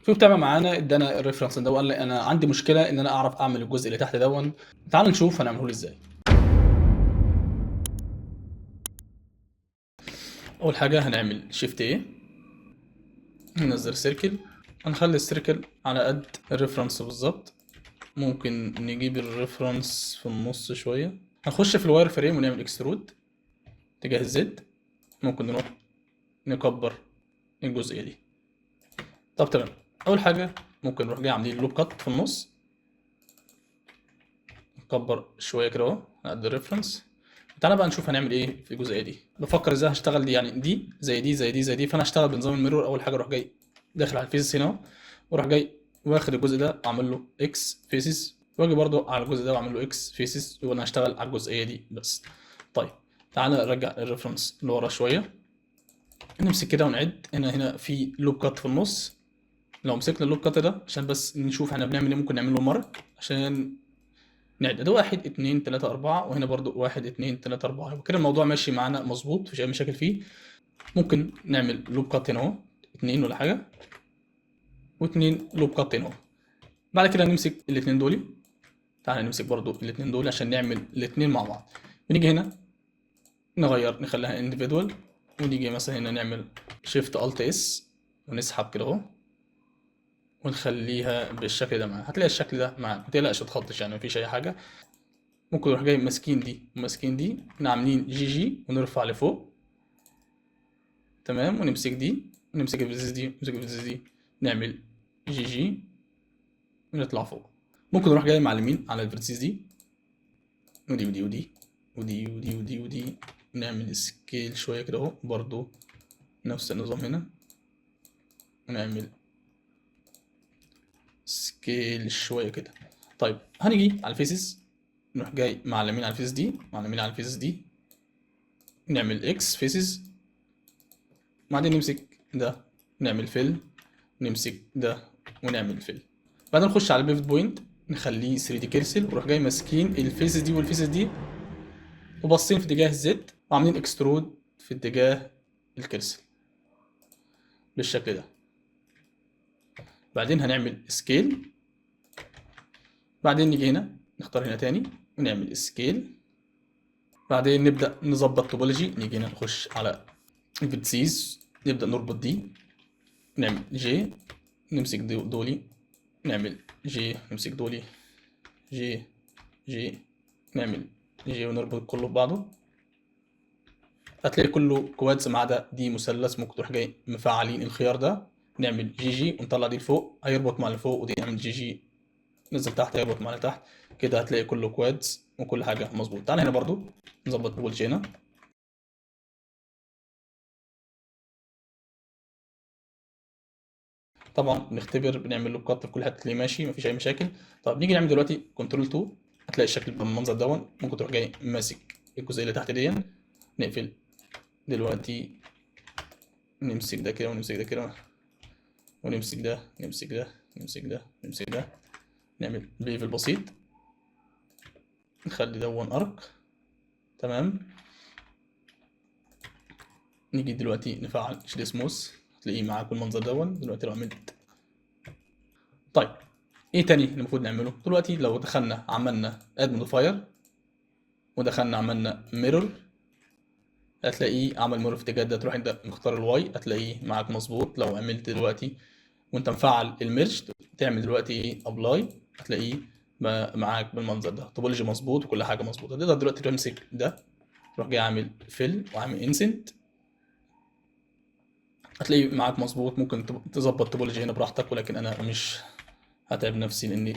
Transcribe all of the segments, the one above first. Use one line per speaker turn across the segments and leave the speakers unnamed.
في متابع معانا ادانا الريفرنس ده وقال لي انا عندي مشكله ان انا اعرف اعمل الجزء اللي تحت دون. تعال نشوف هنعمله له ازاي. اول حاجه هنعمل شيفت ايه، ننزل سيركل، هنخلي السيركل على قد الريفرنس بالظبط. ممكن نجيب الريفرنس في النص شويه. هنخش في الواير فريم ونعمل اكسترود اتجاه الزد. ممكن نروح نكبر الجزئيه دي. طب تمام. اول حاجه ممكن نروح جاي عاملين لوب كات في النص، نكبر شويه كده اهو على قد الريفرنس. تعالى بقى نشوف هنعمل ايه في الجزئيه دي. بفكر ازاي هشتغل دي، يعني دي زي دي زي دي زي دي. فانا هشتغل بنظام الميرور. اول حاجه اروح جاي داخل على الفيسز هنا اهو، واروح جاي واخد الجزء ده واعمل له اكس فيسز، واجي برضو على الجزء ده واعمل له اكس فيسز، وانا هشتغل على الجزئيه دي بس. طيب تعالى نرجع الريفرنس لورا شويه، نمسك كده ونعد. هنا في لوب كات في النص. لو مسكنا اللوب كات ده عشان بس نشوف احنا بنعمل ايه، ممكن نعمل له مارك عشان نعد. ده 1 2 3 4، وهنا برضو 1 2 3 4. وكده الموضوع ماشي معانا مظبوط، مفيش اي مشاكل فيه. ممكن نعمل لوب كات هنا اهو 2 ولا حاجه، و2 لوب كات هنا اهو. بعد كده نمسك الاثنين دول. تعالى نمسك برضو الاثنين دول عشان نعمل الاثنين مع بعض. بنيجي هنا نغير نخليها انديفيدوال، ونيجي مثلا هنا نعمل شيفت الت اس ونسحب كده اهو، ونخليها بالشكل ده معاك. هتلاقي الشكل ده معاك، متقلقش متخطش يعني مفيش اي حاجه. ممكن نروح جاي ماسكين دي وماسكين دي، عاملين جي جي ونرفع لفوق. تمام. ونمسك دي ونمسك الفيزيز دي ونمسك الفيزيز دي، نعمل جي جي ونطلع فوق. ممكن نروح جاي معلمين على الفيرتيسز دي ودي ودي ودي ودي ودي ودي ودي، نعمل سكيل شويه كده اهو برضو نفس النظام هنا، ونعمل سكيل شويه كده. طيب هنيجي على الفيسز، نروح جاي معلمين على الفيسز دي، معلمين على الفيسز دي، نعمل اكس فيسز. بعدين نمسك ده نعمل فيل، نمسك ده ونعمل فيل. بعدين نخش على البيفت بوينت نخليه 3 دي كيرسل، ونروح جاي ماسكين الفيسز دي والفيسز دي وباصين في اتجاه الزد، وعاملين اكسترود في اتجاه الكيرسل بالشكل ده. بعدين هنعمل سكيل. بعدين نيجي هنا نختار هنا تاني ونعمل سكيل. بعدين نبدأ نظبط توبولوجي. نيجي هنا نخش على الفيرتسيز، نبدأ نربط دي، نعمل جي، نمسك دولي، نعمل جي، نمسك دولي جي جي، نعمل جي ونربط كله ببعضه. هتلاقي كله كوادز ما عدا دي مثلث. ممكن تروح جاي مفعلين الخيار ده، نعمل جي جي ونطلع دي لفوق هيربط مع اللي فوق، ودي نعمل جي جي نزل تحت هيربط مع اللي تحت. كده هتلاقي كله كوادز وكل حاجه مظبوط. تعالى هنا برضو نظبط الولج هنا. طبعا بنختبر بنعمل له كات في كل حته تلاقيه ماشي مفيش اي مشاكل. طب نيجي نعمل دلوقتي كنترول 2، هتلاقي الشكل بالمنظر دون. ممكن تروح جاي ماسك الجزئيه اللي تحت دي، نقفل دلوقتي، نمسك ده كده ونمسك ده كده ونمسك ده نمسك ده نمسك ده نمسك ده، نعمل بليفل بسيط، نخلي دون ارك. تمام. نيجي دلوقتي نفعل شيل سموث، هتلاقيه معاك بالمنظر دون دلوقتي لو عملت. طيب ايه تاني اللي المفروض نعمله دلوقتي؟ لو دخلنا عملنا اد موديفاير ودخلنا عملنا ميرور، هتلاقيه عمل ميرور في اتجاه ده. تروح انت مختار الواي هتلاقيه معاك مظبوط. لو عملت دلوقتي وانت مفعل الميرج تعمل دلوقتي ايه ابلاي، هتلاقيه معاك بالمنظر ده، توبولوجي مظبوط وكل حاجه مظبوطه. تقدر دلوقتي تمسك ده تروح جاي عامل فيل وعامل انسنت، هتلاقيه معاك مظبوط. ممكن تظبط توبولوجي هنا براحتك، ولكن انا مش هتعب نفسي لاني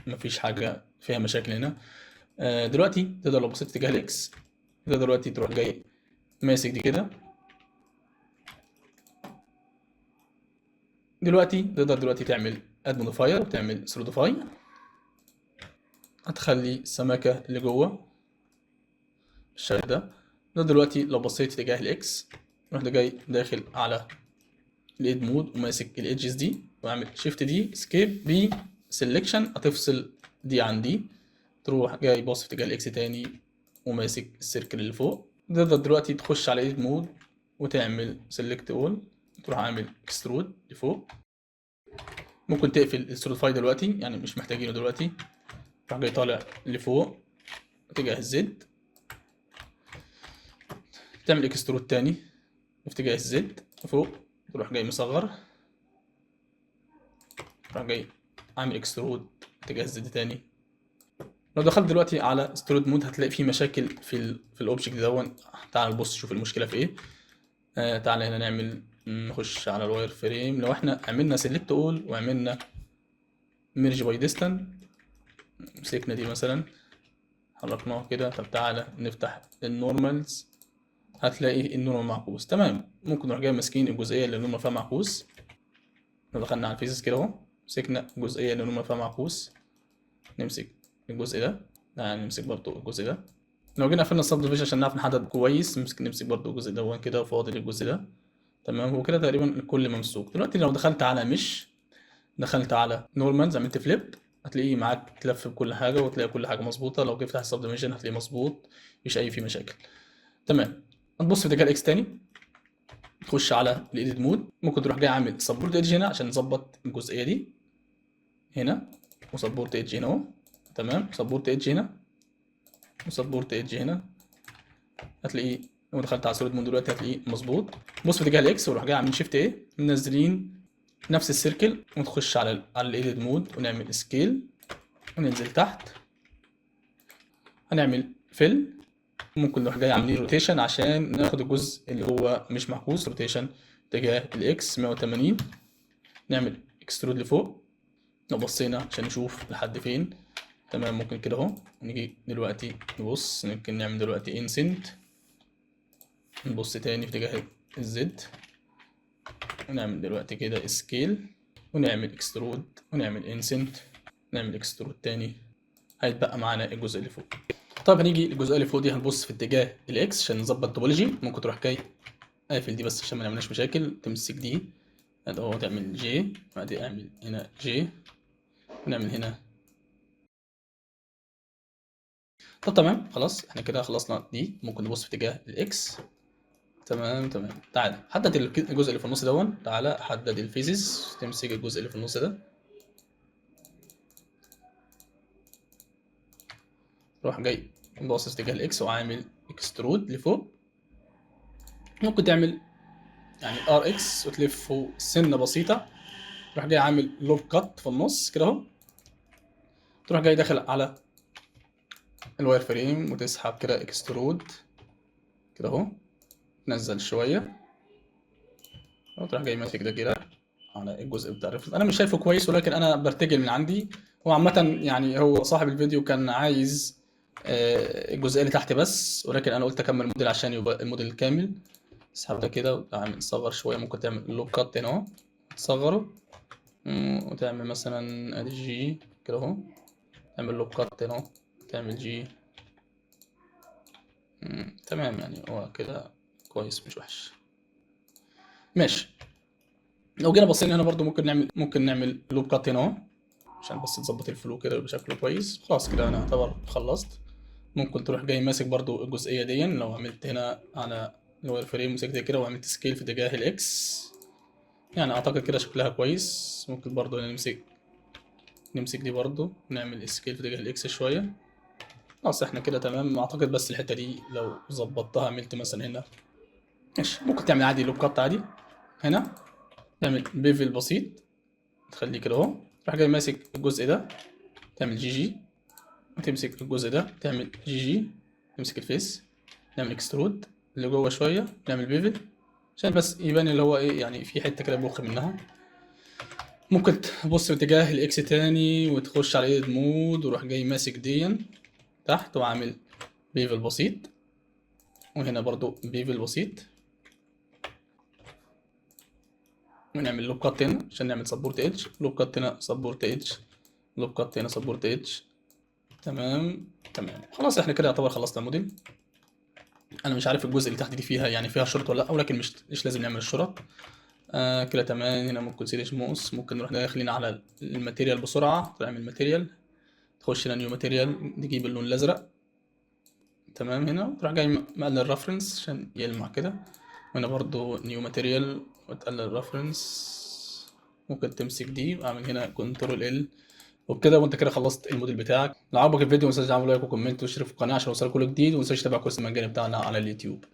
مفيش حاجه فيها مشاكل هنا. دلوقتي تقدر لو بصيت اتجاه الاكس، تقدر دلوقتي تروح جاي ماسك دي كده. دلوقتي تقدر دلوقتي تعمل اد موديفاير وتعمل سوليديفاي، هتخلي السماكه اللي جوه بالشكل ده. ده دلوقتي لو بصيت اتجاه الاكس، رحت جاي داخل على الايد مود وماسك الايدجز دي واعمل شيفت دي سكيب بي سيلكشن، هتفصل دي عن دي. تروح جاي باص في اتجاه الاكس تاني وماسك السيركل اللي فوق. تقدر دلوقتي تخش على ايد مود وتعمل سيلكت اول، تروح عامل اكسترود لفوق. ممكن تقفل السوليدفاي دلوقتي، يعني مش محتاجينه دلوقتي. تروح جاي طالع لفوق اتجاه الزد، تعمل اكسترود تاني في اتجاه الزد فوق، تروح جاي مصغر، تروح جاي عامل اكسترود اتجاه الزد تاني. لو دخلت دلوقتي على سترود مود هتلاقي فيه مشاكل في الاوبجكت دون. تعال نبص شوف المشكله في ايه. تعالى هنا نعمل، نخش على الواير فريم. لو احنا عملنا سيلكت اول وعملنا ميرج باي ديستانس، مسكنا دي مثلا حركناها كده. طب تعالى نفتح النورمالز، هتلاقي النورمال معكوس. تمام، ممكن نروح جاي ماسكين الجزئيه اللي النورمال فيها معكوس. لو دخلنا على الفيزز كده اهو، مسكنا الجزئيه اللي النورمال فيها معكوس، نمسك الجزء ده، يعني نمسك برضو الجزء ده. لو جينا قفلنا السب ديفيجن عشان نعرف نحدد كويس، نمسك برضو الجزء ده كده وفاضل الجزء ده. تمام، هو كده تقريبا الكل ممسوك. دلوقتي لو دخلت على مش، دخلت على نورمالز، عملت فليب، هتلاقيه معاك تلف بكل حاجه وتلاقي كل حاجه مظبوطه. لو جيت تفتح السب ديفيجن هتلاقيه مظبوط، مفيش اي فيه مشاكل. تمام، هتبص في اتجاه الاكس تاني، تخش على الايديت مود، ممكن تروح جاي عامل سبورت ايدج هنا عشان نظبط الجزئيه دي هنا، وسبورت ايدج هنا اهو. تمام، سبورت ايدج هنا وسبورت ايدج هنا، هتلاقيه لو دخلت على سوليد مود دلوقتي هتلاقيه مظبوط. بص في اتجاه الاكس وروح جاي عاملين شيفت ايه، منزلين نفس السيركل، ونخش على الايديت مود ونعمل سكيل وننزل تحت، هنعمل فيل. ممكن نروح جاي عاملين روتيشن عشان ناخد الجزء اللي هو مش محبوس، روتيشن اتجاه الاكس 180، نعمل اكسترود لفوق. لو بصينا عشان نشوف لحد فين. تمام، ممكن كده اهو. نيجي دلوقتي نبص، ممكن نعمل دلوقتي انسنت، نبص تاني في اتجاه الزد، ونعمل دلوقتي كده سكيل ونعمل اكسترود ونعمل انسنت، نعمل اكسترود تاني، هيتبقى معانا الجزء اللي فوق. طب هنيجي الجزء اللي فوق دي، هنبص في اتجاه الاكس عشان نظبط توبولوجي. ممكن تروح جاي قافل دي بس عشان ما نعملناش مشاكل، تمسك دي اهو، تعمل جي، بعدين اعمل هنا جي، ونعمل هنا. طب تمام، خلاص احنا كده خلصنا دي. ممكن نبص في اتجاه الاكس. تمام تمام، تعالى حدد الجزء اللي في النص دون، تعالى حدد الفيزز، تمسك الجزء اللي في النص ده، روح جاي باصص اتجاه الاكس وعامل اكسترود لفوق. ممكن تعمل يعني ار اكس وتلفه سنه بسيطه، تروح جاي عامل لوب كات في النص كده اهو، تروح جاي داخل على الواير فريم وتسحب كده اكسترود كده اهو، تنزل شويه وتروح جاي ماسك ده كده على الجزء بتاع الريفلكس. انا مش شايفه كويس ولكن انا برتجل من عندي. هو عامه يعني هو صاحب الفيديو كان عايز الجزئيه اللي تحت بس، ولكن انا قلت اكمل الموديل عشان يبقى الموديل كامل. اسحب ده كده وتعمل صغر شويه، ممكن تعمل لوب كات هنا اهو، تصغره وتعمل مثلا ادي جي كده اهو، تعمل لوب كات هنا اهو، تعمل جي. تمام، يعني هو كده كويس مش وحش، ماشي. لو جينا بصينا هنا برضو ممكن نعمل لوب كات هنا اهو عشان بس تظبط الفلو كده بشكل كويس. خلاص كده انا اعتبر خلصت. ممكن تروح جاي ماسك برضو الجزئيه دي، لو عملت هنا على الواير فريم مسكت كده وعملت سكيل في اتجاه الاكس، يعني اعتقد كده شكلها كويس. ممكن برضو نمسك دي برضو نعمل سكيل في اتجاه الاكس شويه. خلاص احنا كده تمام اعتقد. بس الحته دي لو ظبطتها، عملت مثلا هنا ماشي، ممكن تعمل عادي لوب كات عادي هنا، تعمل بيفل بسيط تخليه كده اهو، تروح جاي ماسك الجزء ده تعمل جي جي، وتمسك الجزء ده تعمل جي جي، تمسك الفيس نعمل اكسترود اللي جوه شويه، نعمل بيفل عشان بس يبان اللي هو ايه، يعني في حته كده بوخ منها. ممكن تبص في اتجاه الاكس تاني وتخش على ايد مود وروح جاي ماسك ديا تحت وعامل بيفل بسيط، وهنا برضو بيفل بسيط، ونعمل لوب كات هنا عشان نعمل سبورت ايدج، لوب كات هنا سبورت ايدج، لوب كات هنا سبورت ايدج. تمام تمام، خلاص احنا كده يعتبر خلصنا الموديل. انا مش عارف الجزء اللي تحت دي فيها يعني فيها شرط ولا لا، ولكن مش لازم نعمل الشرط. كده تمام. هنا ممكن سيريش موس، ممكن نروح داخلين على الماتيريال بسرعه، تعمل ماتيريال، تخش هنا نيو ماتيريال، نجيب اللون الازرق. تمام، هنا تروح جاي مقلل الرفرنس عشان يلمع كده، وهنا برضو نيو ماتيريال وتقلل الرفرنس. ممكن تمسك دي واعمل هنا كنترول ال، وبكده وانت كده خلصت الموديل بتاعك. لو عجبك الفيديو ما تنساش تعمل لايك وكومنت واشترك في القناه عشان يوصلك كل جديد، وما تنساش تتابع الكورس المجاني بتاعنا على اليوتيوب.